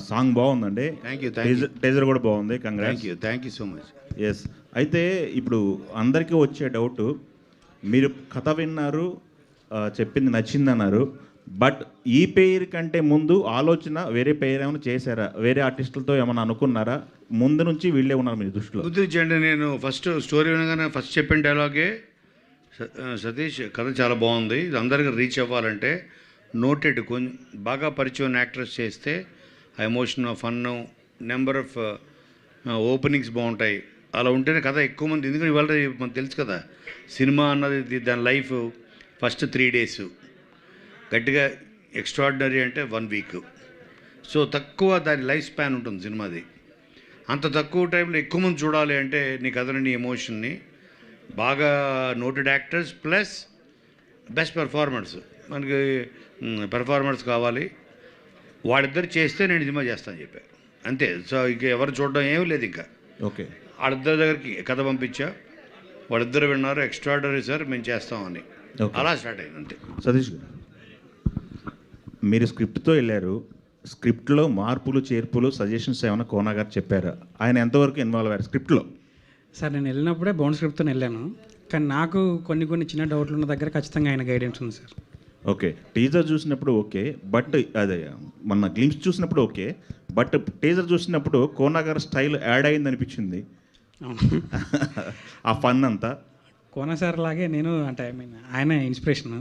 Song బాగుందండి. Teaser కూడా బాగుంది. Congrats. Thank you so much. Yes. అయితే ఇప్పుడు అందరికీ వచ్చే డౌట్, మీరు కథ విన్నారు, చెప్పింది నచ్చిందన్నారు, బట్ ఈ పేరు కంటే ముందు ఆలోచన వేరే పేరు ఏమైనా చేశారా? వేరే ఆర్టిస్టులతో ఏమైనా అనుకున్నారా? ముందు నుంచి వీళ్ళే ఉన్నారు మీ దృష్టిలో? గుర్తించండి, నేను ఫస్ట్ స్టోరీ వినగానే ఫస్ట్ చెప్పిన డైలాగే, సతీష్ కథ చాలా బాగుంది, ఇది అందరికీ రీచ్ అవ్వాలంటే నోటెడ్ కొంచెం బాగా పరిచయం యాక్ట్రెస్ చేస్తే ఆ emotion, fun, number of openings బాగుంటాయి. అలా ఉంటేనే కథ ఎక్కువ మంది, ఎందుకంటే ఇవాళ మనకు తెలుసు కదా, సినిమా అన్నది దాని లైఫ్ ఫస్ట్ 3 days, గట్టిగా ఎక్స్ట్రాడినరీ అంటే 1 week. సో తక్కువ దాని లైఫ్ స్పాన్ ఉంటుంది సినిమాది. అంత తక్కువ టైంలో ఎక్కువ మంది చూడాలి అంటే నీ కథని, నీ ఎమోషన్ని, బాగా noted actors plus best performance. మనకి పెర్ఫార్మెన్స్ కావాలి, వాళ్ళిద్దరు చేస్తే నేను సినిమా చేస్తాను చెప్పాను అంతే. సో ఇక ఎవరు చూడడం ఏమీ లేదు ఇంకా. ఓకే. వాళ్ళిద్దరి దగ్గరికి కథ పంపించా, వాళ్ళిద్దరు విన్నారు, ఎక్స్ట్రాడినరీ సార్ మేము చేస్తామని, అలా స్టార్ట్ అయింది అంతే. సతీష్ గారు, మీరు స్క్రిప్ట్తో వెళ్ళారు, స్క్రిప్ట్లో మార్పులు చేర్పులు సజెషన్స్ ఏమైనా కోనా గారు చెప్పారా? ఆయన ఎంతవరకు ఇన్వాల్వ్ అయ్యారు స్క్రిప్ట్లో? సార్ నేను వెళ్ళినప్పుడే బౌండ్ స్క్రిప్ట్తో వెళ్ళాను, కానీ నాకు కొన్ని చిన్న డౌట్లు ఉన్న దగ్గర ఖచ్చితంగా ఆయన గైడెన్స్ ఉంది సార్. ఓకే. టీజర్ చూసినప్పుడు ఓకే, బట్ అదే మన గ్లిమ్స్ చూసినప్పుడు ఓకే, బట్ టీజర్ చూసినప్పుడు కోనా గారి స్టైల్ యాడ్ అయింది అనిపించింది. ఆ ఫన్ అంతా కోనా సార్ లాగే నేను, అంటే ఆయన ఇన్స్పిరేషన్,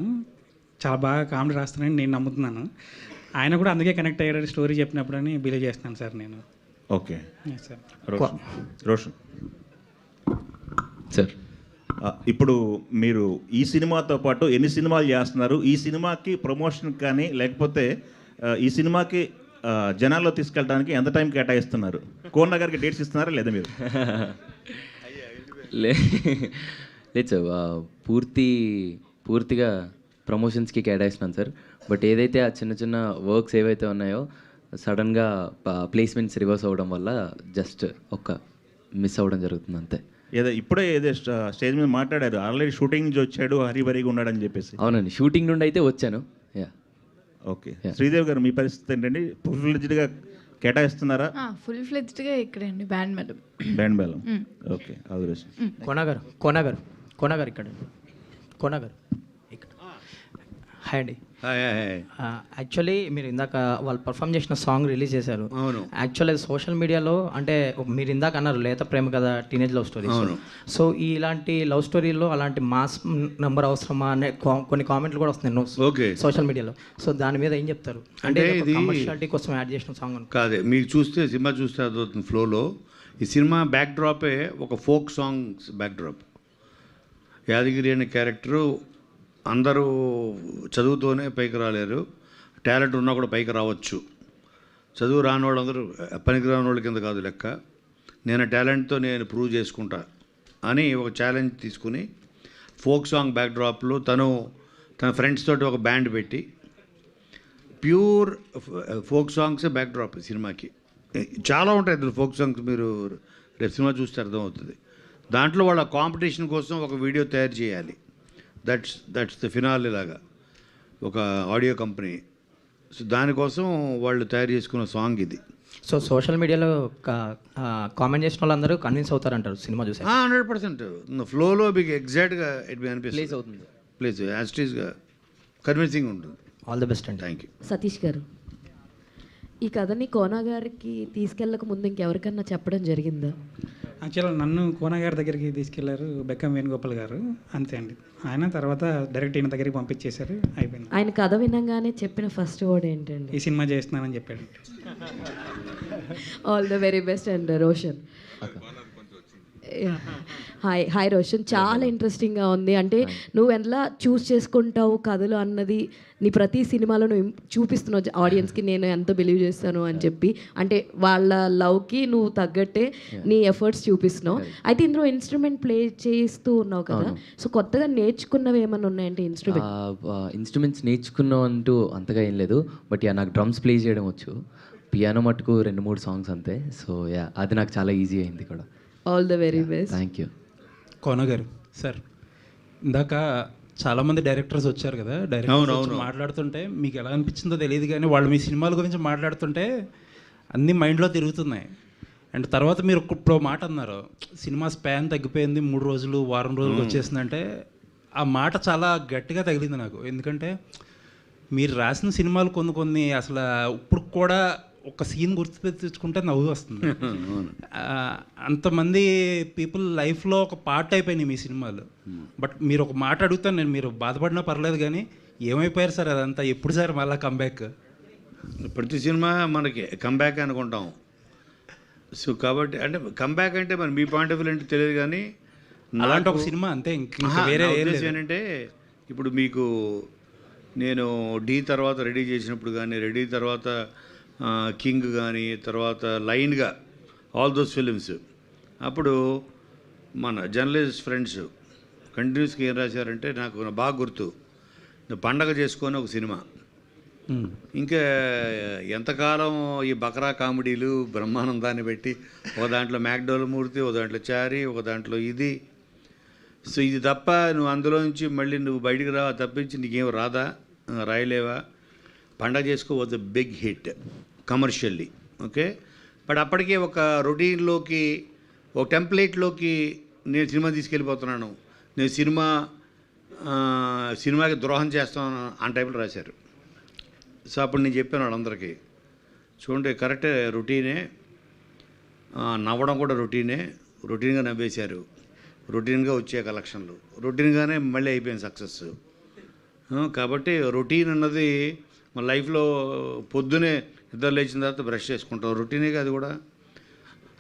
చాలా బాగా కామెడీ రాస్తానని నేను నమ్ముతున్నాను. ఆయన కూడా అందుకే కనెక్ట్ అయ్యాడు స్టోరీ చెప్పినప్పుడు అని బిలీవ్ చేస్తున్నాను సార్ నేను. Okay sir. రోషన్ సార్, ఇప్పుడు మీరు ఈ సినిమాతో పాటు ఎన్ని సినిమాలు చేస్తున్నారు? ఈ సినిమాకి ప్రమోషన్ కానీ లేకపోతే ఈ సినిమాకి జనాల్లో తీసుకెళ్ళడానికి ఎంత టైం కేటాయిస్తున్నారు? కోన గారికి డేట్స్ ఇస్తున్నారా లేదా మీరు? లేదు సార్, పూర్తిగా ప్రమోషన్స్కి కేటాయిస్తున్నాను సార్. బట్ ఏదైతే ఆ చిన్న వర్క్స్ ఏవైతే ఉన్నాయో సడన్గా ప్లేస్మెంట్స్ రివర్స్ అవ్వడం వల్ల జస్ట్ మిస్ అవ్వడం జరుగుతుంది అంతే. ఇప్పుడే స్టేజ్ మీద మాట్లాడారు, ఆల్రెడీ షూటింగ్ నుంచి వచ్చాడు, హరిబరిగా ఉన్నాడని చెప్పేసి. అవునండి, షూటింగ్ నుండి అయితే వచ్చాను. ఓకే. శ్రీదేవి గారు, మీ పరిస్థితి ఏంటండి? ఫుల్ ఫ్లెడ్జ్డ్గా కేటాయిస్తున్నారా? ఫుల్ ఫ్లెడ్జ్డ్గా ఇక్కడండి Band Melam. Okay. All the best. కోనగారు ఇక్కడ హాయ్ అండి. యాక్చువల్లీ మీరు ఇందాక వాళ్ళు పర్ఫామ్ చేసిన సాంగ్ రిలీజ్ చేశారు. అవును. యాక్చువల్లీ సోషల్ మీడియాలో అంటే మీరు ఇందాక అన్నారు లేత ప్రేమ కదా, టీనేజ్ లవ్ స్టోరీ. సో ఇలాంటి లవ్ స్టోరీలో అలాంటి మాస్ నెంబర్ అవసరమా అనే కొన్ని కామెంట్లు కూడా వస్తున్నాయి సోషల్ మీడియాలో. సో దాని మీద ఏం చెప్తారు? అంటే ఇది కమర్షియాలిటీ కోసం యాడ్ చేసిన సాంగ్ కాదే. మీకు చూస్తే సినిమా చూస్తే అదవుతుంది ఫ్లోలో. ఈ సినిమా బ్యాక్ డ్రాపే ఒక folk songs back drop. Yadagiri అనే క్యారెక్టరు అందరూ చదువుతోనే పైకి రాలేరు, టాలెంట్ ఉన్నా కూడా పైకి రావచ్చు. చదువు రాని వాళ్ళందరూ పనికి రాని వాళ్ళ కింద కాదు లెక్క. నేను టాలెంట్తో నేను ప్రూవ్ చేసుకుంటా అని ఒక ఛాలెంజ్ తీసుకుని ఫోక్ సాంగ్ బ్యాక్ డ్రాప్లో తన ఫ్రెండ్స్ తోటి ఒక బ్యాండ్ పెట్టి pure folk songs back drop సినిమాకి. చాలా ఉంటాయి ఇందులో ఫోక్ సాంగ్స్, మీరు రేపు సినిమా చూస్తే అర్థమవుతుంది. దాంట్లో వాళ్ళ కాంపిటీషన్ కోసం ఒక వీడియో తయారు చేయాలి. దట్స్ ద ఫినాలే లాగా ఒక ఆడియో కంపెనీ. సో దానికోసం వాళ్ళు తయారు చేసుకున్న సాంగ్ ఇది. సో సోషల్ మీడియాలో కామెంట్ చేసిన వాళ్ళందరూ కన్విన్స్ అవుతారంటారు సినిమా చూసి? 100% ఫ్లోలో మీకు ఎగ్జాక్ట్గా ఇట్ అనిపిస్తుంది, ప్లేస్ అవుతుంది, ప్లేస్ యాస్టీస్గా కన్విన్సింగ్ ఉంటుంది. ఆల్ ది బెస్ట్ అండి. Thank you. సతీష్ గారు, ఈ కథని కోనా గారికి తీసుకెళ్ళక ముందు ఇంకెవరికన్నా చెప్పడం జరిగిందా? యాక్చువల్గా నన్ను కోనా గారి దగ్గరికి తీసుకెళ్లారు బెక్కం వేణుగోపాల్ గారు, అంతే అండి. ఆయన తర్వాత డైరెక్ట్ ఈయన దగ్గరికి పంపించేశారు, అయిపోయింది. ఆయన కథ వినగానే చెప్పిన ఫస్ట్ వర్డ్ ఏంటండి? ఈ సినిమా చేస్తున్నానని చెప్పాడు. All the very best. And Roshan, hi Roshan, చాలా ఇంట్రెస్టింగ్గా ఉంది. అంటే నువ్వు ఎలా చూస్ చేసుకుంటావు కథలు అన్నది నీ ప్రతి సినిమాలో నువ్వు చూపిస్తున్నావు ఆడియన్స్కి, నేను ఎంత బిలీవ్ చేస్తాను అని చెప్పి. అంటే వాళ్ళ లవ్కి నువ్వు తగ్గట్టే నీ ఎఫర్ట్స్ చూపిస్తున్నావు. అయితే ఇందులో ఇన్స్ట్రుమెంట్ ప్లే చేస్తూ ఉన్నావు కదా, సో కొత్తగా నేర్చుకున్నవి ఏమైనా ఉన్నాయంటే? ఇన్స్ట్రుమెంట్స్ నేర్చుకున్నావు అంటూ అంతగా ఏం లేదు, బట్ నాకు డ్రమ్స్ ప్లే చేయడం వచ్చు, పియానో మటుకు 2-3 సాంగ్స్ అంతే. సో అది నాకు చాలా ఈజీ అయింది కూడా. All the very best. Thank you. Kona గారు సార్, ఇందాక చాలామంది డైరెక్టర్స్ వచ్చారు కదా, డైరెక్టర్స్ మాట్లాడుతుంటే మీకు ఎలా అనిపించిందో తెలియదు, కానీ వాళ్ళు మీ సినిమాల గురించి మాట్లాడుతుంటే అన్నీ మైండ్లో తిరుగుతున్నాయి. అండ్ తర్వాత మీరు ఇప్పుడు మాట అన్నారు, సినిమా స్పాన్ తగ్గిపోయింది, 3 రోజులు వారం రోజులు వచ్చేసిందంటే ఆ మాట చాలా గట్టిగా తగిలింది నాకు. ఎందుకంటే మీరు రాసిన సినిమాలు కొన్ని అసలు ఇప్పుడు కూడా ఒక సీన్ గుర్తుపెట్టుకుంటే నవ్వు వస్తుంది. అంతమంది పీపుల్ లైఫ్లో ఒక పార్ట్ అయిపోయినాయి మీ సినిమాలు. బట్ మీరు ఒక మాట అడుగుతాను నేను, మీరు బాధపడినా పర్లేదు కానీ ఏమైపోయారు సార్ అదంతా? ఎప్పుడు సార్ మళ్ళీ కంబ్యాక్? ప్రతి సినిమా మనకి కంబ్యాక్ అనుకుంటాం. సో కాబట్టి అంటే కంబ్యాక్ అంటే మరి మీ పాయింట్ ఆఫ్ వ్యూ అంటే తెలియదు కానీ అలాంటి ఒక సినిమా అంతే, ఇంకా వేరే ఏంటంటే ఇప్పుడు మీకు నేను డి తర్వాత రెడీ చేసినప్పుడు కానీ, రెడీ తర్వాత కింగ్ కానీ, తర్వాత లైన్గా ఆల్ దోస్ ఫిలిమ్స్, అప్పుడు మన జర్నలిస్ట్ ఫ్రెండ్స్ కంటిన్యూస్గా ఏం రాశారంటే నాకు బాగా గుర్తు, పండగ చేసుకొని ఒక సినిమా, ఇంకా ఎంతకాలం ఈ బకరా కామెడీలు బ్రహ్మానందాన్ని పెట్టి ఒక దాంట్లో మ్యాక్డోల్ మూర్తి, ఒక దాంట్లో చారి, ఒక దాంట్లో ఇది. సో ఇది తప్ప నువ్వు అందులో నుంచి మళ్ళీ నువ్వు బయటికి రావా తప్పించి నీకేం రాదా, రాయలేవా? పండగ చేసుకో was a big hit commercially, okay. But అప్పటికే ఒక రొటీన్లోకి, ఒక టెంప్లెట్లోకి నేను సినిమా తీసుకెళ్ళిపోతున్నాను, నేను సినిమాకి ద్రోహం చేస్తాను ఆ టైంలో రాశారు. సో అప్పుడు నేను చెప్పాను వాళ్ళందరికీ, చూడండి కరెక్టే, రొటీనే, నవ్వడం కూడా రొటీన్గా నవ్వేశారు, రొటీన్గా వచ్చే కలెక్షన్లు, రొటీన్గానే మళ్ళీ అయిపోయింది సక్సెస్. కాబట్టి రొటీన్ అన్నది మన లైఫ్లో పొద్దునే నిద్ర లేచిన తర్వాత బ్రష్ చేసుకుంటాం, రొటీనేగా అది కూడా.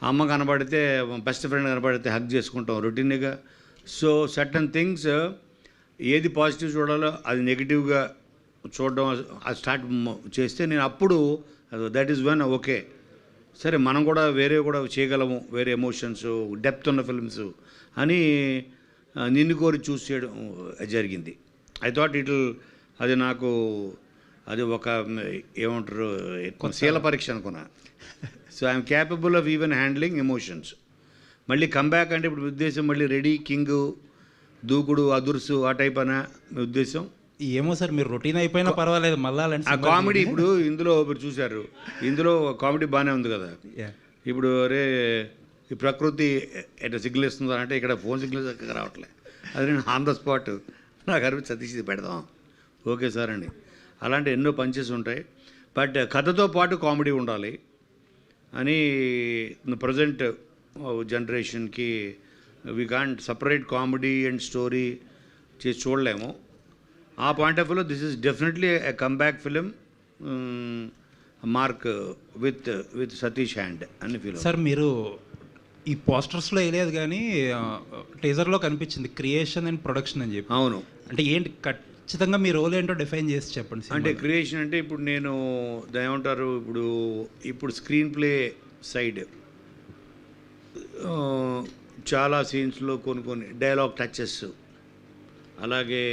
అమ్మ కనబడితే, బెస్ట్ ఫ్రెండ్ కనబడితే హగ్ చేసుకుంటాం, రొటీనేగా. సో సర్టన్ థింగ్స్ ఏది పాజిటివ్ చూడాలో అది నెగిటివ్గా చూడడం అది స్టార్ట్ చేస్తే నేను అప్పుడు దట్ ఈస్ వన్ ఓకే, సరే మనం కూడా వేరే కూడా చేయగలము, వేరే ఎమోషన్స్ డెప్త్ ఉన్న ఫిల్మ్స్ అని నిన్ను కోరి చూస్ చేయడం జరిగింది. ఐ థాట్ అది నాకు అది ఒక ఏమంటారు శీల పరీక్ష అనుకున్నా. So I'm capable of even handling emotions. మళ్ళీ కంబ్యాక్ అంటే ఇప్పుడు ఉద్దేశం మళ్ళీ రెడీ, కింగ్, దూకుడు, అదుర్సు ఆ టైప్ అనా మీ ఉద్దేశం? ఏమో సార్, మీరు రొటీన్ అయిపోయినా పర్వాలేదు, మళ్ళీ ఆ కామెడీ ఇప్పుడు ఇందులో మీరు చూశారు, ఇందులో కామెడీ బాగానే ఉంది కదా. ఇప్పుడు రే ఈ ప్రకృతి ఎట్లా సిగ్నల్ ఇస్తుందా అంటే ఇక్కడ ఫోన్ సిగ్నల్ చక్కగా రావట్లే, అది నేను ఆన్ ద స్పాట్ నాకు అనిపి సతీష్ ఇది పెడదాం, ఓకే సార్ అండి. అలాంటి ఎన్నో పంచెస్ ఉంటాయి. బట్ కథతో పాటు కామెడీ ఉండాలి అని ప్రజెంట్ జనరేషన్కి we can't separate comedy and story చేసి చూడలేము. ఆ పాయింట్ ఆఫ్ వ్యూలో this is definitely a comeback film mark with Satish hand అని ఫీల్. సార్ మీరు ఈ పోస్టర్స్లో వేయలేదు కానీ టీజర్లో కనిపించింది క్రియేషన్ అండ్ ప్రొడక్షన్ అని చెప్పి. అవును, అంటే ఏంటి ఖచ్చితంగా మీ రోల్ ఏంటో డిఫైన్ చేసి చెప్పండి. అంటే క్రియేషన్ అంటే ఇప్పుడు నేను దాని ఏమంటారు, ఇప్పుడు స్క్రీన్ ప్లే సైడ్ చాలా సీన్స్లో కొన్ని డైలాగ్ టచెస్, అలాగే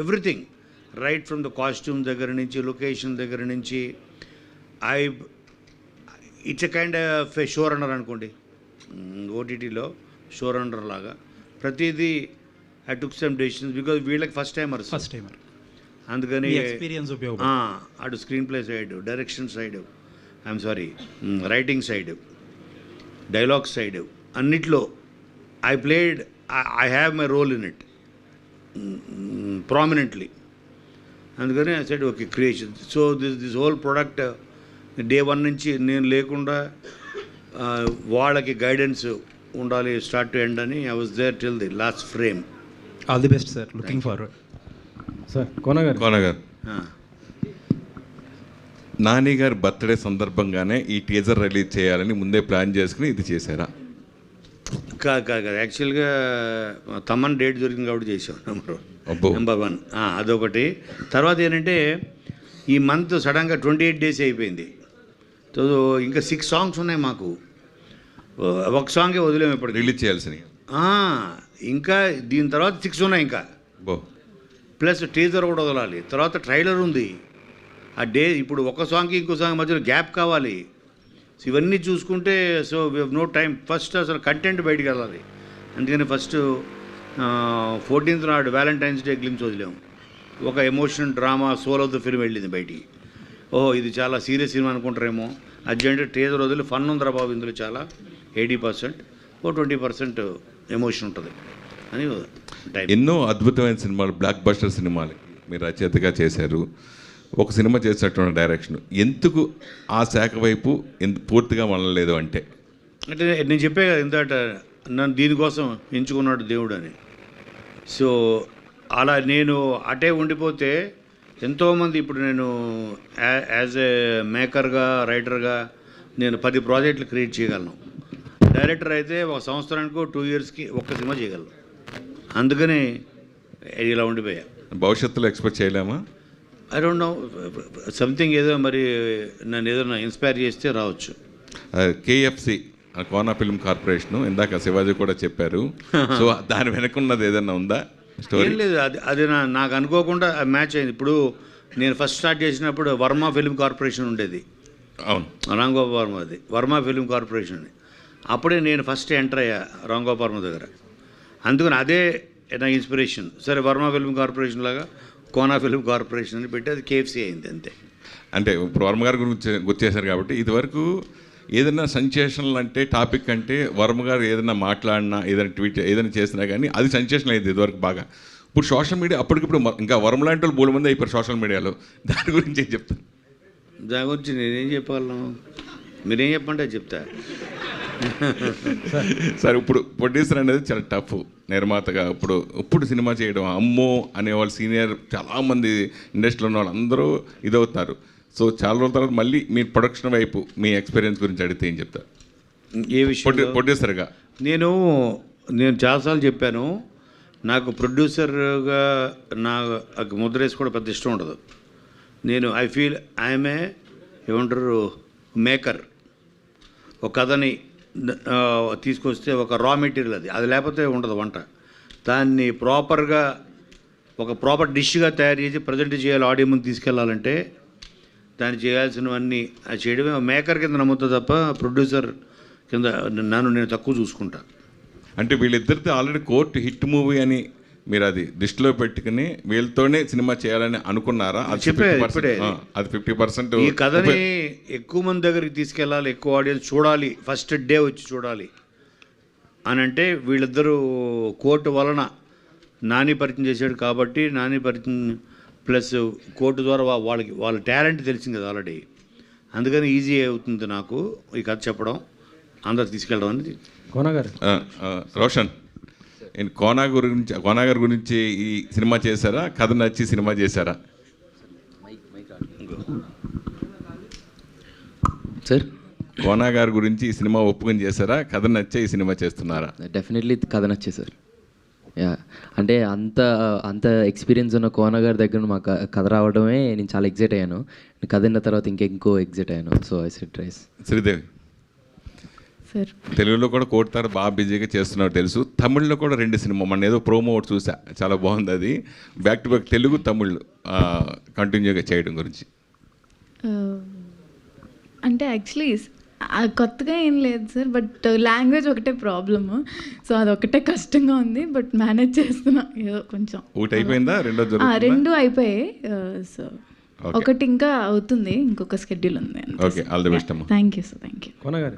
everything right from the costume దగ్గర నుంచి, లొకేషన్ దగ్గర నుంచి, it's a kind of showrunner అనుకోండి, ఓటీటీలో షో రన్నర్ లాగా ప్రతిదీ I took some decisions because వీళ్ళకి ఫస్ట్ టైమర్, అందుకని ఎక్స్పీరియన్స్ అటు screenplay side, direction side, I'm sorry writing side, dialogue side అన్నిట్లో I have my role in it prominently. అందుకని I said okay creation. So this whole product day 1 నుంచి నేను లేకుండా వాళ్ళకి guidance ఉండాలి start to end అని. I was there till the last frame. All the best sir, looking forward. Sir కోనగారు నాని గారి birthday సందర్భంగానే ఈ టీజర్ రిలీజ్ చేయాలని ముందే ప్లాన్ చేసుకుని ఇది చేశారా? కాదు యాక్చువల్గా తమన్ డేట్ దొరికింది కాబట్టి చేసాం నెంబర్ 1 అదొకటి. తర్వాత ఏంటంటే ఈ మంత్ సడన్గా 28 డేస్ అయిపోయింది. సో ఇంకా 6 సాంగ్స్ ఉన్నాయి మాకు, ఒక సాంగే వదిలేము ఇప్పుడు రిలీజ్ చేయాల్సినవి. ఇంకా దీని తర్వాత 6 ఉన్నాయి ఇంకా, ప్లస్ టీజర్ కూడా వదలాలి, తర్వాత ట్రైలర్ ఉంది. ఆ డే ఇప్పుడు ఒక సాంగ్కి ఇంకో సాంగ్ మధ్యలో గ్యాప్ కావాలి. సో ఇవన్నీ చూసుకుంటే so we have no time. First అసలు కంటెంట్ బయటికి వెళ్ళాలి. అందుకని ఫస్ట్ 14th నాడు వ్యాలంటైన్స్ డే గ్లిమ్స్ వదిలేము, ఒక emotion drama soul of the film వెళ్ళింది బయటికి. ఓహో ఇది చాలా సీరియస్ సినిమా అనుకుంటారేమో, అర్జెంట్ ట్రేజర్ వదిలి ఫన్ ఉందిరా బాబు ఇందులో చాలా 80%, 20% ఎమోషన్ ఉంటుంది అని టైం. ఎన్నో అద్భుతమైన సినిమాలు, బ్లాక్ బస్టర్ సినిమాలు మీరు రచయితగా చేశారు. ఒక సినిమా చేసేటటువంటి డైరెక్షన్ ఎందుకు ఆ శాఖ వైపు పూర్తిగా వెళ్ళలేదు అంటే నేను చెప్పే కదా ఇంతట నన్ను దీనికోసం ఎంచుకున్నాడు దేవుడు అని. సో అలా నేను అటే ఉండిపోతే ఎంతోమంది, ఇప్పుడు నేను యాజ్ ఏ మేకర్గా రైటర్గా నేను 10 ప్రాజెక్టులు క్రియేట్ చేయగలను. డైరెక్టర్ అయితే ఒక సంవత్సరానికి 2 ఇయర్స్కి ఒక్క సినిమా చేయగలను. అందుకని ఇలా ఉండిపోయా. భవిష్యత్తులో ఎక్స్పెక్ట్ చేయలేమా? ఐ డోంట్ నో, సంథింగ్ ఏదో మరి నన్ను ఏదైనా ఇన్స్పైర్ చేస్తే రావచ్చు. కేఎఫ్సి కోనా ఫిల్మ్ కార్పొరేషన్ ఇందాక శివాజీ కూడా చెప్పారు. సో దాని వెనకున్నది ఏదైనా ఉందా స్టోరీ? ఏం లేదు, అది నాకు అనుకోకుండా మ్యాచ్ అయింది. ఇప్పుడు నేను ఫస్ట్ స్టార్ట్ చేసినప్పుడు వర్మ ఫిల్మ్ కార్పొరేషన్ ఉండేది. అవును, రాంగోపాల్ వర్మ, అది వర్మ ఫిల్మ్ కార్పొరేషన్ అని. అప్పుడే నేను ఫస్ట్ ఎంటర్ అయ్యా రాంగోపాల్ వర్మ దగ్గర. అందుకని అదే నా ఇన్స్పిరేషన్. సరే వర్మ ఫిల్మ్ కార్పొరేషన్ లాగా కోనా ఫిల్మ్ కార్పొరేషన్ అని పెట్టి అది కేఎఫ్సి అయింది అంతే. అంటే ఇప్పుడు వర్మ గారి గురించి గుర్తు చేశారు కాబట్టి, ఇదివరకు ఏదైనా సెన్సేషనల్ అంటే టాపిక్ అంటే వర్మ గారు ఏదైనా మాట్లాడినా, ఏదైనా ట్వీట్ ఏదైనా చేసినా కానీ అది సెన్సేషన్ అయింది ఇదివరకు బాగా. ఇప్పుడు సోషల్ మీడియా అప్పటికిప్పుడు ఇంకా వర్మ లాంటి వాళ్ళు 3 మంది అయిపోయారు సోషల్ మీడియాలో. దాని గురించి ఏం చెప్తాను? దాని గురించి నేనేం చెప్పగలను? మీరేం చెప్పంటే అది చెప్తా. సార్ ఇప్పుడు ప్రొడ్యూసర్ అనేది చాలా టఫ్. నిర్మాతగా ఇప్పుడు సినిమా చేయడం అమ్మో అనేవాళ్ళు సీనియర్ చాలామంది ఇండస్ట్రీలో ఉన్న వాళ్ళు అందరూ ఇదవుతున్నారు. సో చాలా రోజుల తర్వాత మళ్ళీ మీ ప్రొడక్షన్ వైపు మీ ఎక్స్పీరియన్స్ గురించి అడిగితే ఏం చెప్తారు? ఏ విషయం? ప్రొడ్యూసర్గా నేను చాలాసార్లు చెప్పాను, నాకు ప్రొడ్యూసర్గా నాకు ముద్ర వేసి కూడా పెద్ద ఇష్టం ఉండదు. నేను ఐ ఫీల్ ఐఎమ్ ఏమంటారు మేకర్. ఒక కథని తీసుకొస్తే ఒక రా మెటీరియల్ అది లేకపోతే ఉండదు వంట. దాన్ని ప్రాపర్గా ఒక ప్రాపర్ డిష్గా తయారు చేసి ప్రజెంట్ చేయాలి, ఆడియో ముందు తీసుకెళ్లాలంటే దాన్ని చేయాల్సినవన్నీ అది చేయడమే. మేకర్ కింద నమ్ముతా తప్ప ప్రొడ్యూసర్ కింద నేను తక్కువ చూసుకుంటా. అంటే వీళ్ళిద్దరితో ఆల్రెడీ కోర్టు హిట్ మూవీ అని మీరు అది దృష్టిలో పెట్టుకుని వీళ్ళతోనే సినిమా చేయాలని అనుకున్నారా? చెప్పే అది 50%. ఈ కథని ఎక్కువ మంది దగ్గరికి తీసుకెళ్ళాలి, ఎక్కువ ఆడియన్స్ చూడాలి, ఫస్ట్ డే వచ్చి చూడాలి అని అంటే వీళ్ళిద్దరూ కోర్టు వలన నాని పరిచయం చేశాడు కాబట్టి, నాని పరిచయం ప్లస్ కోర్టు ద్వారా వాళ్ళ టాలెంట్ తెలిసింది కదా ఆల్రెడీ. అందుకని ఈజీ అవుతుంది నాకు ఈ కథ చెప్పడం, అందరు తీసుకెళ్ళడం అనేది. కోనా గారు, రోషన్, కోనా గారి గురించి ఈ సినిమా చేశారా? కథ నచ్చి సినిమా చేశారా? సార్, కోనా గారి గురించి ఈ సినిమా ఒప్పుకొని చేశారా? కథ నచ్చే ఈ సినిమా చేస్తున్నారా? డెఫినెట్లీ కథ నచ్చే సార్. యా, అంటే అంత ఎక్స్పీరియన్స్ ఉన్న కోన గారి దగ్గర మాకు కథ రావడమే నేను చాలా ఎగ్జైట్ అయ్యాను. కథ విన్న తర్వాత ఇంకెంకో ఎగ్జైట్ అయ్యాను. So I said rice. Sridevi, sir తెలుగులో కూడా కోర్టారు బాగా బిజీగా చేస్తున్నారు తెలుసు. తమిళ్లో కూడా 2 సినిమా మన ఏదో ప్రోమో ఒకటి చూసా, చాలా బాగుంది. అది back to back Telugu Tamil కంటిన్యూగా చేయడం గురించి. అంటే యాక్చువల్లీ కొత్తగా ఏం లేదు సార్, బట్ లాంగ్వేజ్ ఒకటే ప్రాబ్లము. సో అదొకటే కష్టంగా ఉంది, బట్ మేనేజ్ చేస్తున్నా ఏదో కొంచెం. ఒకటి అయిపోయిందా? 2 అయిపోయాయి. సో ఒకటి ఇంకా అవుతుంది, ఇంకొక షెడ్యూల్ ఉంది. ఓకే, ఆల్ ది బెస్ట్ అమ్మా. Thank you sir. Thank you. Kona గారు,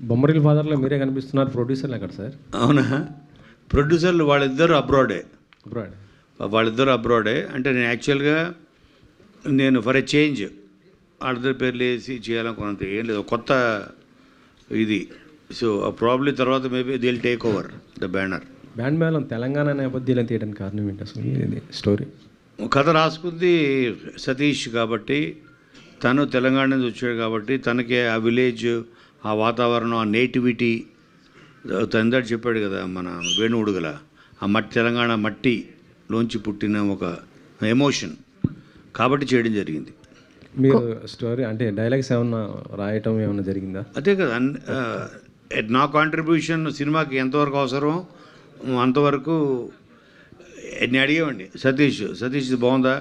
బొమ్మరిల్ ఫాదర్లో మీరే కనిపిస్తున్నారు, ప్రొడ్యూసర్లు ఎక్కడ సార్? అవునా, ప్రొడ్యూసర్లు వాళ్ళిద్దరు అబ్రాడే. అబ్రాడ్ వాళ్ళిద్దరు అబ్రాడే. అంటే నేను యాక్చువల్గా ఫర్ ఎ చేంజ్ వాళ్ళిద్దరు పేర్లు వేసి చేయాలనుకున్నంత ఏం లేదు, కొత్త ఇది. సో ప్రాబ్లీ తర్వాత maybe Dil take over the banner. Band Melam Telangana నేపథ్యాలను తీయడానికి కారణం ఏంటి అసలు? ఇది స్టోరీ కథ రాసుకుంది సతీష్ కాబట్టి, తను తెలంగాణ నుంచి వచ్చాడు కాబట్టి తనకి ఆ విలేజ్, ఆ వాతావరణం, ఆ నేటివిటీ, తందరు చెప్పాడు కదా మన వేణువుడుగల, ఆ మట్టి తెలంగాణ మట్టిలోంచి పుట్టిన ఒక ఎమోషన్ కాబట్టి చేయడం జరిగింది. మీరు స్టోరీ అంటే డైలాగ్స్ ఏమన్నా రాయటం ఏమన్నా జరిగిందా? అదే కదా, నా కాంట్రిబ్యూషన్ సినిమాకి ఎంతవరకు అవసరం అంతవరకు నేను అడిగేవాడిని. సతీష్ బాగుందా?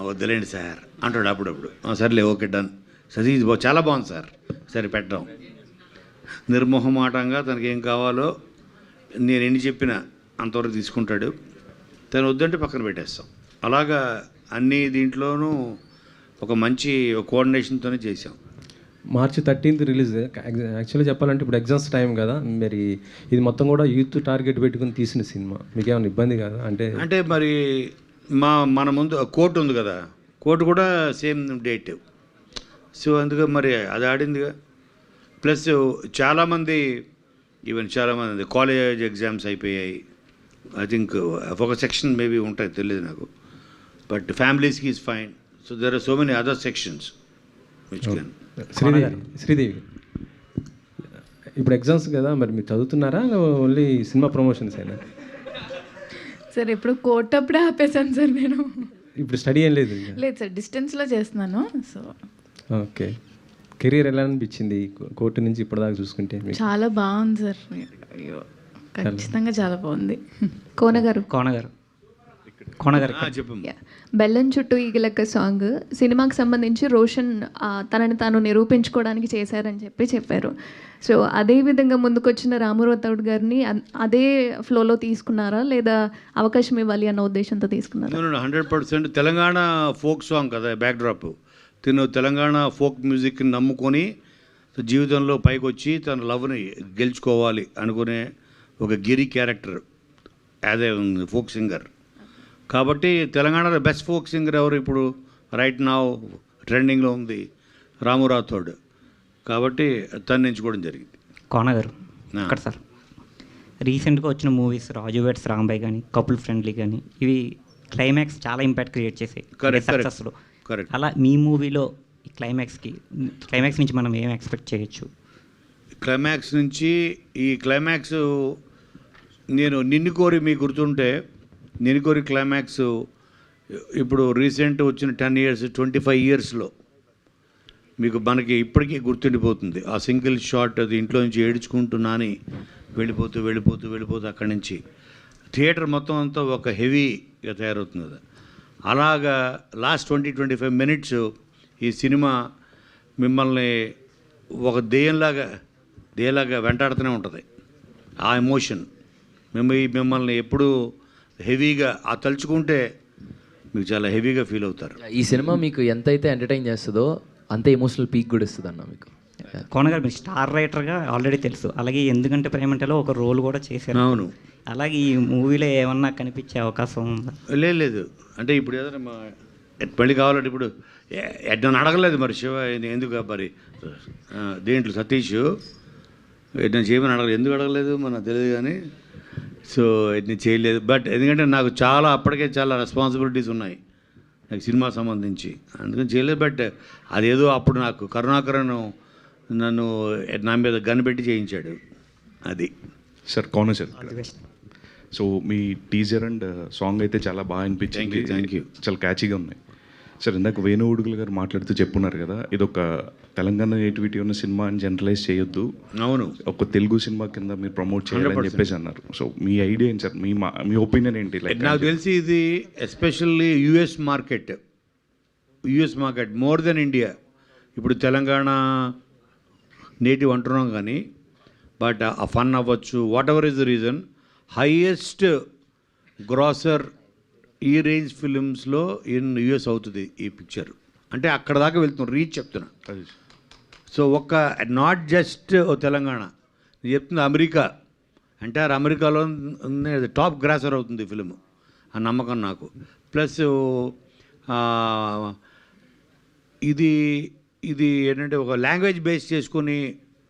వద్దులేండి సార్ అంటాడు అప్పుడప్పుడు. సర్లే ఓకే డన్, సతీష్ చాలా బాగుంది సార్, సరే పెట్టడం. నిర్మోహమాటంగా తనకేం కావాలో నేను ఎన్ని చెప్పినా అంతవరకు తీసుకుంటాడు. తను వద్దంటే పక్కన పెట్టేస్తాం. అలాగా అన్ని దీంట్లోనూ ఒక మంచి కోఆర్డినేషన్తోనే చేసాం. మార్చి 13th రిలీజ్. యాక్చువల్లీ చెప్పాలంటే ఇప్పుడు ఎగ్జామ్స్ టైం కదా, మరి ఇది మొత్తం కూడా యూత్ టార్గెట్ పెట్టుకుని తీసిన సినిమా, మీకు ఏమైనా ఇబ్బంది కాదా? అంటే మరి మన ముందు కోర్టు ఉంది కదా, కోర్టు కూడా సేమ్ డేట్. సో అందుకే మరి అది ఆడిందిగా. ప్లస్ చాలామంది కాలేజ్ ఎగ్జామ్స్ అయిపోయాయి. ఐ థింక్ ఒక సెక్షన్ మేబీ ఉంటాయి, తెలియదు నాకు. బట్ ఫ్యామిలీస్కి is fine. So there are so many other sections which can. Sridevi, ఇప్పుడు ఎగ్జామ్స్ కదా, మరి మీరు చదువుతున్నారా ఓన్లీ సినిమా ప్రమోషన్స్ అయినా? సార్ ఇప్పుడు కోర్టు అప్పుడే ఆపేసాను సార్ నేను. ఇప్పుడు స్టడీ ఏం లేదు? లేదు సార్, డిస్టెన్స్లో చేస్తున్నాను. So okay. కెరీర్ ఎలా అనిపించింది కోర్టు నుంచి ఇప్పటిదాకా చూసుకుంటే? చాలా బాగుంది సార్. అయ్యో ఖచ్చితంగా చాలా బాగుంది. కోనగారు చెప్పండి. బెల్లం చుట్టూ ఈగలక్క సాంగ్ సినిమాకి సంబంధించి రోషన్ తనని తాను నిరూపించుకోవడానికి చేశారని చెప్పారు. సో అదే విధంగా ముందుకొచ్చిన రామారావు గారిని అదే ఫ్లోలో తీసుకున్నారా, లేదా అవకాశం ఇవ్వాలి అన్న ఉద్దేశంతో తీసుకున్నారా? 100% తెలంగాణ ఫోక్ సాంగ్ కదా బ్యాక్డ్రాప్. తిను తెలంగాణ ఫోక్ మ్యూజిక్ని నమ్ముకొని జీవితంలో పైకి వచ్చి తన లవ్ని గెలుచుకోవాలి అనుకునే ఒక Giri character as a folk singer. కాబట్టి తెలంగాణలో బెస్ట్ ఫోక్ సింగర్ ఎవరు ఇప్పుడు రైట్ నౌ ట్రెండింగ్లో ఉంది? రామారావు. కాబట్టి తను ఎంచుకోవడం జరిగింది. కోనగారు అక్కడ సార్ రీసెంట్గా వచ్చిన మూవీస్ రాజు వెడ్స్ రాంబాయ్ కానీ కపుల్ ఫ్రెండ్లీ కానీ ఇవి క్లైమాక్స్ చాలా ఇంపాక్ట్ క్రియేట్ చేసాయి సక్సెస్లో. కరెక్ట్. అలా మీ మూవీలో ఈ క్లైమాక్స్ నుంచి మనం ఏం ఎక్స్పెక్ట్ చేయొచ్చు? క్లైమాక్స్ నుంచి నేను నిన్ను కోరి మీకు గుర్తుంటే నిన్ను కోరి క్లైమాక్స్ ఇప్పుడు రీసెంట్ వచ్చిన 10 years 25 yearsలో మీకు మనకి ఇప్పటికీ గుర్తుండిపోతుంది. ఆ సింగిల్ షాట్ అది ఇంట్లో నుంచి ఏడ్చుకుంటున్నాని వెళ్ళిపోతూ అక్కడి నుంచి థియేటర్ మొత్తం అంతా ఒక హెవీగా తయారవుతుంది కదా. అలాగా లాస్ట్ 20-25 minutes ఈ సినిమా మిమ్మల్ని ఒక దెయ్యంలాగా వెంటాడుతూనే ఉంటుంది. ఆ ఎమోషన్ మిమ్మల్ని ఎప్పుడూ హెవీగా తలుచుకుంటే మీకు చాలా హెవీగా ఫీల్ అవుతారు. ఈ సినిమా మీకు ఎంతైతే ఎంటర్టైన్ చేస్తుందో అంతే ఎమోషనల్ పీక్ కూడా ఇస్తుంది అన్న మీకు. కోనగారు మీరు స్టార్ రైటర్గా ఆల్రెడీ తెలుసు, అలాగే ఎందుకంటే ప్రేమంటలో ఒక రోల్ కూడా చేశారు. అవును. అలాగే ఈ మూవీలో ఏమన్నా కనిపించే అవకాశం ఉందా? లేదు. అంటే ఇప్పుడు ఏదైనా మళ్ళీ కావాలంటే ఇప్పుడు నన్ను అడగలేదు మరి శివ ఎందుకు మరి దేంట్లో సతీష్ నేను చేయమని ఎందుకు అడగలేదు మనకు తెలియదు. కానీ సో నేను చేయలేదు. బట్ ఎందుకంటే నాకు అప్పటికే చాలా రెస్పాన్సిబిలిటీస్ ఉన్నాయి నాకు సినిమా సంబంధించి, అందుకని చేయలేదు. బట్ అదేదో అప్పుడు నాకు కరుణాకరన్ నన్ను నా మీద గన్ పెట్టి చేయించాడు. అది sir Kona sir. So me teaser and song అయితే చాలా బాగా అనిపించింది. Thank you. చాలా క్యాచీగా ఉన్నాయి సార్. ఇందాక వేణు ఉడుగులు గారు మాట్లాడుతూ చెప్పున్నారు కదా, ఇది ఒక తెలంగాణ నేటివిటీ ఉన్న సినిమా అని జనరలైజ్ చేయొద్దు, అవును ఒక తెలుగు సినిమా కింద మీరు ప్రమోట్ చేయాలని చెప్పేసి అన్నారు. సో మీ ఐడియా ఏంటి సార్, మీ ఒపీనియన్ ఏంటి? లైక్ నాకు తెలిసి ఇది especially US market more than India. ఇప్పుడు తెలంగాణ నేటివ్ అంటున్నాం కానీ బట్ ఆ ఫన్ అవ్వచ్చు, what ever is the reason, highest grosser ఈ రేంజ్ ఫిలిమ్స్లో యుఎస్ అవుతుంది ఈ పిక్చర్. అంటే అక్కడ దాకా వెళ్తున్నాం, రీచ్ చెప్తున్నా. సో నాట్ జస్ట్ తెలంగాణ చెప్తుంది, అమెరికా అంటే అమెరికాలో టాప్ గ్రాసర్ అవుతుంది ఈ ఫిలిం, ఆ నమ్మకం నాకు. ప్లస్ ఇది ఏంటంటే ఒక లాంగ్వేజ్ బేస్ చేసుకుని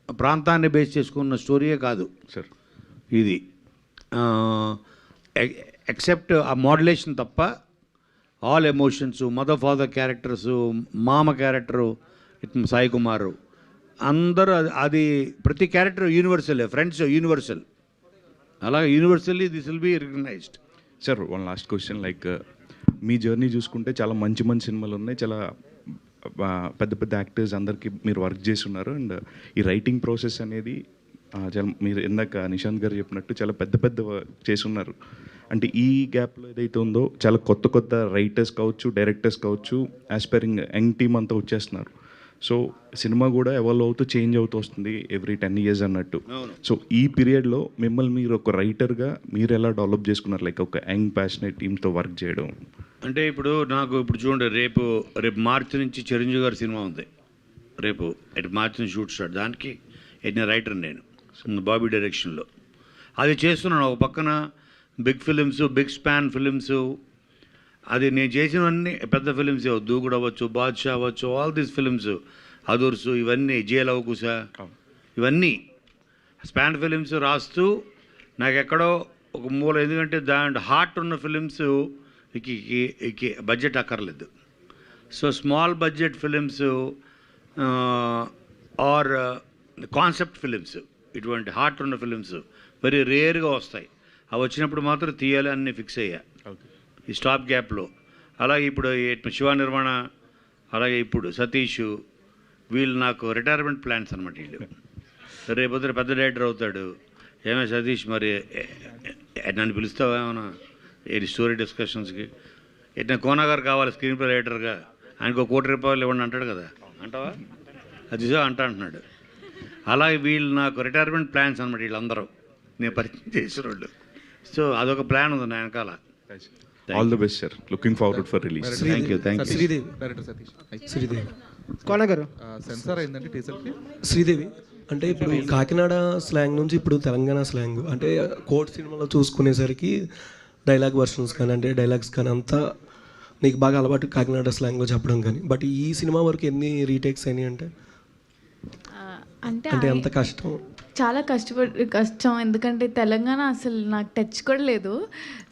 ప్రాంతాన్ని బేస్ చేసుకున్న స్టోరీయే కాదు సార్ ఇది. ఎక్సెప్ట్ ఆ మోడ్యులేషన్ తప్ప all emotions, mother father characters, మామ క్యారెక్టరు సాయి కుమారు అందరూ అది ప్రతి క్యారెక్టర్ యూనివర్సల్, ఫ్రెండ్స్ యూనివర్సల్, అలాగే universally this will be recognized. Sir one last question, like మీ జర్నీ చూసుకుంటే చాలా మంచి సినిమాలు ఉన్నాయి, చాలా పెద్ద యాక్టర్స్ అందరికీ మీరు వర్క్ చేసి ఉన్నారు. అండ్ ఈ రైటింగ్ ప్రాసెస్ అనేది చాలా మీరు ఇందాక నిశాంత్ గారు చెప్పినట్టు చాలా పెద్ద చేసి ఉన్నారు. అంటే ఈ గ్యాప్లో ఏదైతే ఉందో చాలా కొత్త రైటర్స్ కావచ్చు, డైరెక్టర్స్ కావచ్చు, ఆస్పైరింగ్ యంగ్ టీమ్ అంతా వచ్చేస్తున్నారు. సో సినిమా కూడా ఎవాల్వ్ అవుతూ చేంజ్ అవుతూ వస్తుంది ఎవ్రీ 10 years అన్నట్టు. అవును. సో ఈ పీరియడ్లో మిమ్మల్ని మీరు ఒక రైటర్గా మీరు ఎలా డెవలప్ చేసుకున్నారు, లైక్ ఒక యంగ్ ప్యాషనేట్ టీమ్తో వర్క్ చేయడం? అంటే ఇప్పుడు నాకు ఇప్పుడు చూడండి, రేపు మార్చి నుంచి చిరంజీవి గారి సినిమా ఉంది. రేపు మార్చి నుంచి షూట్ స్టార్ట్. దానికి రైటర్ నేను బాబీ డైరెక్షన్లో అది చేస్తున్నాను. ఒక పక్కన big films, big span films, అది నేను చేసినవన్నీ పెద్ద ఫిలిమ్స్, దూకుడు అవ్వచ్చు, బాద్షా అవ్వచ్చు, ఆల్ దీస్ ఫిలిమ్స్, అదూర్స్, ఇవన్నీ జేలవకుశ, ఇవన్నీ స్పాన్ ఫిలిమ్స్ రాస్తూ నాకు ఎక్కడో ఒక మూల, ఎందుకంటే దాంట్లో హార్ట్ ఉన్న ఫిలిమ్స్ బడ్జెట్ అక్కర్లేదు. So small budget films or concept films, ఇటువంటి హార్ట్ ఉన్న ఫిలిమ్స్ వెరీ రేర్గా వస్తాయి. అవి వచ్చినప్పుడు మాత్రం తీయాలి అన్నీ ఫిక్స్ అయ్యా ఈ స్టాప్ గ్యాప్లో. అలాగే ఇప్పుడు శివ నిర్మాణ, అలాగే ఇప్పుడు సతీష్, వీళ్ళు నాకు రిటైర్మెంట్ ప్లాన్స్ అనమాట. వీళ్ళు రేపొద్దున పెద్ద డైరెక్టర్ అవుతాడు. ఏమే సతీష్, మరి నన్ను పిలుస్తావా ఏమన్నా స్టోరీ డిస్కషన్స్కి? ఎట్లా కోనా గారు కావాలి స్క్రీన్ ప్లే రైటర్గా, ఆయనకు ₹1 కోటి ఇవ్వండి అంటాడు కదా, అంటావా? అది అంటున్నాడు. అలాగే వీళ్ళు నాకు రిటైర్మెంట్ ప్లాన్స్ అనమాట. వీళ్ళందరూ నేను పరిచయం చేసిన వాళ్ళు. సో అదొక ప్లాన్ ఉంది నా వెనకాల. All the best sir, looking forward for release. Thank you. Sridevi director Satish. Sridevi Kona గారు సెన్సార్ అయిందంటే టీజర్కి. శ్రీదేవి అంటే ఇప్పుడు కాకినాడ స్లాంగ్ నుంచి ఇప్పుడు తెలంగాణ స్లాంగ్, అంటే కోర్ట్ సినిమాలో చూసుకునేసరికి డైలాగ్ వర్షన్స్ కానీ, అంటే డైలాగ్స్ కానీ అంతా నీకు బాగా అలవాటు కాకినాడ స్లాంగ్లో చెప్పడం కానీ, బట్ ఈ సినిమా వరకు ఎన్ని రీటేక్స్ అయినాయి అంటే అంటే ఎంత కష్టం? చాలా కష్టం, ఎందుకంటే తెలంగాణ అసలు నాకు టచ్ కూడా లేదు.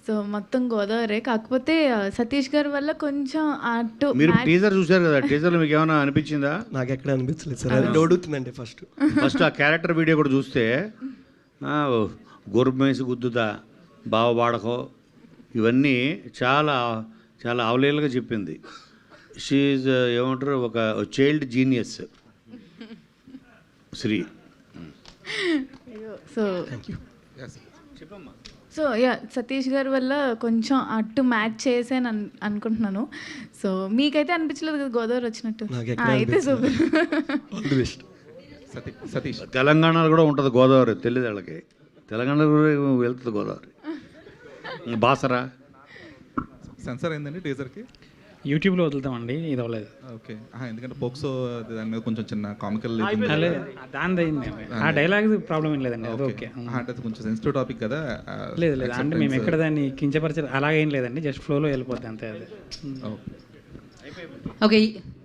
సో మొత్తం గోదావరి. కాకపోతే సతీష్ గారి వల్ల కొంచెం అటు. మీరు టీజర్ చూశారు కదా, టీజర్లో మీకు ఏమైనా అనిపించిందా? నాకు ఎక్కడ అనిపించలేదు సార్, అది డౌడుతుందండి. ఫస్ట్ ఆ క్యారెక్టర్ వీడియో కూడా చూస్తే గొర్రెమేసి గుద్దుతా, బావ వాడకో, ఇవన్నీ చాలా చాలా అవలేలుగా చెప్పింది. షీఈ్ ఏమంటారు, ఒక child genius Sri. So Satish గారి వల్ల కొంచెం అటు మ్యాచ్ చేసాను అనుకుంటున్నాను. సో మీకైతే అనిపించలేదు కదా గోదావరి వచ్చినట్టు? అయితే సూపర్. సతీష్ తెలంగాణలో కూడా ఉంటుంది గోదావరి, తెలియదు వాళ్ళకి. తెలంగాణలో కూడా వెళ్తుంది గోదావరి. బాసరా సెన్సార్ అయిందండి టీజర్కి. యూట్యూబ్లో వదులుతామండి, ఇది అవ్వలేదు. ఓకే, ఎందుకంటే పోక్సో దాని మీద కొంచెం చిన్న కామికల్ దాని అయింది. ఆ డైలాగ్ ప్రాబ్లం ఏం లేదండి, అది ఓకే. అంటే అది కొంచెం సెన్సిటివ్ టాపిక్ కదా. లేదు అంటే మేము ఎక్కడ దాన్ని కించపరిచారు అలాగేం లేదండి, జస్ట్ ఫ్లోలో వెళ్ళిపోద్ది అంతే. అదే ఓకే,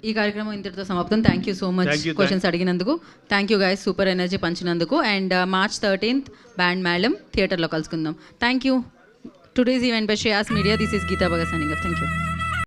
ఈ కార్యక్రమం ఇంతటితో సమాప్తం. Thank you so much questions అడిగినందుకు. Thank you guys, super energy పంచినందుకు. And March 13th Band Melam థియేటర్లో కలుసుకుందాం. Thank you. Today's event by Shreyas media. This is Geeta Bhagat signing off. Thank you.